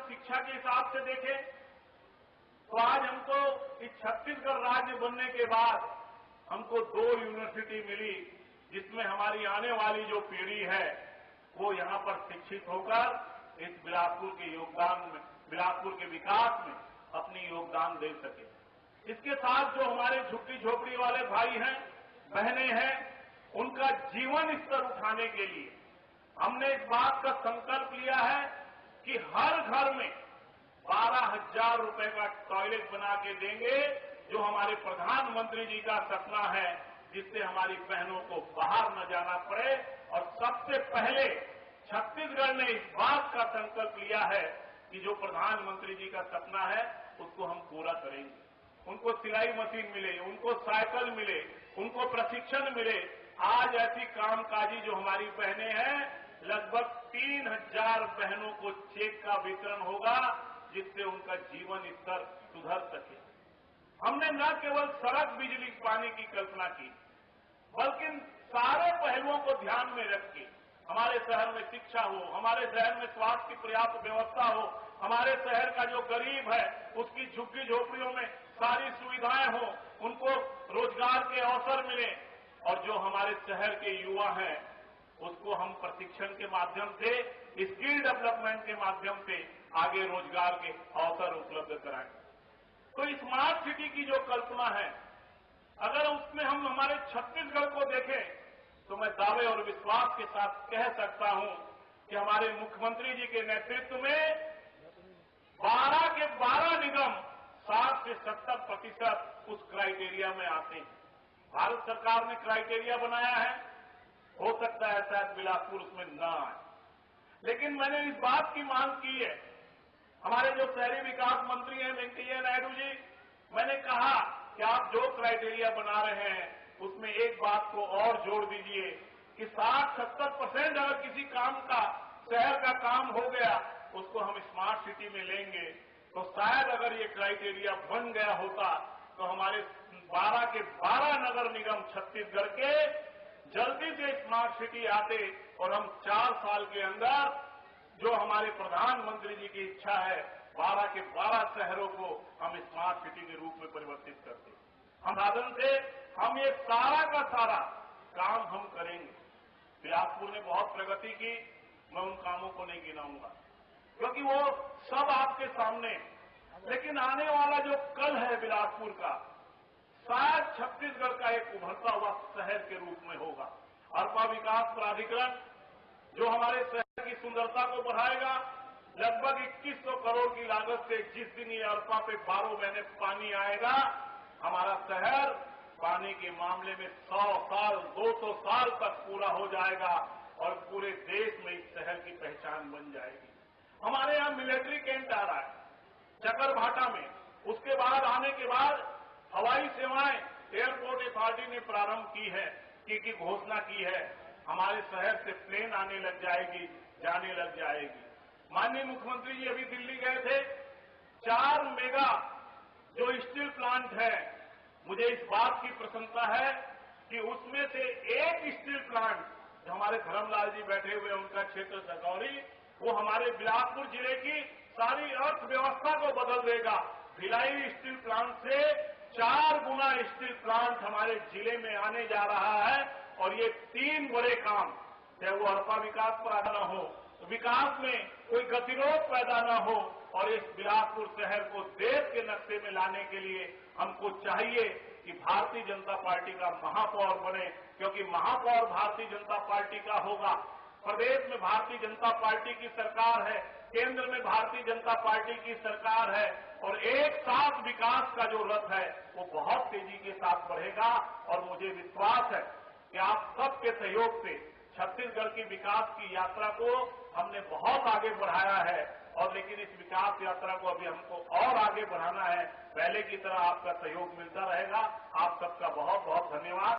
शिक्षा के हिसाब से देखें तो आज हमको इस छत्तीसगढ़ राज्य बनने के बाद हमको 2 यूनिवर्सिटी मिली, जिसमें हमारी आने वाली जो पीढ़ी है वो यहां पर शिक्षित होकर इस बिलासपुर के योगदान में, बिलासपुर के विकास में अपनी योगदान दे सके। इसके साथ जो हमारे झुग्गी झोपड़ी वाले भाई हैं, बहनें हैं, उनका जीवन स्तर उठाने के लिए हमने इस बात का संकल्प लिया है कि हर घर में 12,000 रुपए का टॉयलेट बना के देंगे, जो हमारे प्रधानमंत्री जी का सपना है, जिससे हमारी बहनों को बाहर न जाना पड़े। और सबसे पहले छत्तीसगढ़ ने इस बात का संकल्प लिया है कि जो प्रधानमंत्री जी का सपना है उसको हम पूरा करेंगे। उनको सिलाई मशीन मिले, उनको साइकिल मिले, उनको प्रशिक्षण मिले। आज ऐसी कामकाजी जो हमारी बहनें हैं, लगभग 3,000 बहनों को चेक का वितरण होगा, जिससे उनका जीवन स्तर सुधर सके। हमने न केवल सड़क, बिजली, पानी की कल्पना की, बल्कि सारे पहलुओं को ध्यान में रख के हमारे शहर में शिक्षा हो, हमारे शहर में स्वास्थ्य की पर्याप्त व्यवस्था हो, हमारे शहर का जो गरीब है उसकी झुग्गी झोपड़ियों में सारी सुविधाएं हो, उनको रोजगार के अवसर मिले, और जो हमारे शहर के युवा हैं उसको हम प्रशिक्षण के माध्यम से, स्किल डेवलपमेंट के माध्यम से आगे रोजगार के अवसर उपलब्ध कराएं। तो स्मार्ट सिटी की जो कल्पना है, अगर उसमें हम हमारे छत्तीसगढ़ को देखें तो मैं दावे और विश्वास के साथ कह सकता हूं कि हमारे मुख्यमंत्री जी के नेतृत्व में 12 के 12 निगम 60 से 70% उस क्राइटेरिया में आते हैं। भारत सरकार ने क्राइटेरिया बनाया है, हो सकता है शायद बिलासपुर उसमें न आए, लेकिन मैंने इस बात की मांग की है, हमारे जो शहरी विकास मंत्री हैं वेंकैया नायडू जी, मैंने कहा कि आप जो क्राइटेरिया बना रहे हैं उसमें एक बात को और जोड़ दीजिए कि 60-70% अगर किसी काम का, शहर का काम हो गया, उसको हम स्मार्ट सिटी में लेंगे। तो शायद अगर ये क्राइटेरिया बन गया होता तो हमारे 12 के 12 नगर निगम छत्तीसगढ़ के जल्दी से स्मार्ट सिटी आते और हम 4 साल के अंदर जो हमारे प्रधानमंत्री जी की इच्छा है 12 के 12 शहरों को हम स्मार्ट सिटी के रूप में परिवर्तित करते। हम साधन से हम ये सारा का सारा काम हम करेंगे। बिलासपुर ने बहुत प्रगति की, मैं उन कामों को नहीं गिनाऊंगा क्योंकि वो सब आपके सामने, लेकिन आने वाला जो कल है बिलासपुर का, शायद छत्तीसगढ़ का एक उभरता हुआ शहर के रूप में होगा। अरपा विकास प्राधिकरण जो हमारे शहर की सुंदरता को बढ़ाएगा, लगभग 2100 करोड़ की लागत से जिस दिन ये अरपा पे 12 महीने पानी आएगा, हमारा शहर पानी के मामले में 100 साल, 200 साल तक पूरा हो जाएगा और पूरे देश में इस शहर की पहचान बन जाएगी। हमारे यहां मिलिट्री कैंट आ रहा है चकरभाटा में, उसके बाद आने के बाद हवाई सेवाएं एयरपोर्ट अथॉरिटी ने प्रारंभ की है, की घोषणा की है। हमारे शहर से प्लेन आने लग जाएगी, जाने लग जाएगी। माननीय मुख्यमंत्री जी अभी दिल्ली गए थे, 4 मेगा जो स्टील प्लांट है, मुझे इस बात की प्रसन्नता है कि उसमें से एक स्टील प्लांट जो हमारे धर्मलाल जी बैठे हुए उनका क्षेत्र सगौरी, वो हमारे बिलासपुर जिले की सारी अर्थव्यवस्था को बदल देगा। भिलाई स्टील प्लांट से 4 गुना स्टील प्लांट हमारे जिले में आने जा रहा है और ये 3 बड़े काम, चाहे वो अरपा विकास पर न हो, विकास में कोई गतिरोध पैदा न हो और इस बिलासपुर शहर को देश के नक्शे में लाने के लिए हमको चाहिए कि भारतीय जनता पार्टी का महापौर बने, क्योंकि महापौर भारतीय जनता पार्टी का होगा। प्रदेश में भारतीय जनता पार्टी की सरकार है, केंद्र में भारतीय जनता पार्टी की सरकार है और एक साथ विकास का जो रथ है वो बहुत तेजी के साथ बढ़ेगा। और मुझे विश्वास है कि आप सबके सहयोग से छत्तीसगढ़ की विकास की यात्रा को हमने बहुत आगे बढ़ाया है और लेकिन इस विकास यात्रा को अभी हमको और आगे बढ़ाना है। पहले की तरह आपका सहयोग मिलता रहेगा। आप सबका बहुत बहुत धन्यवाद।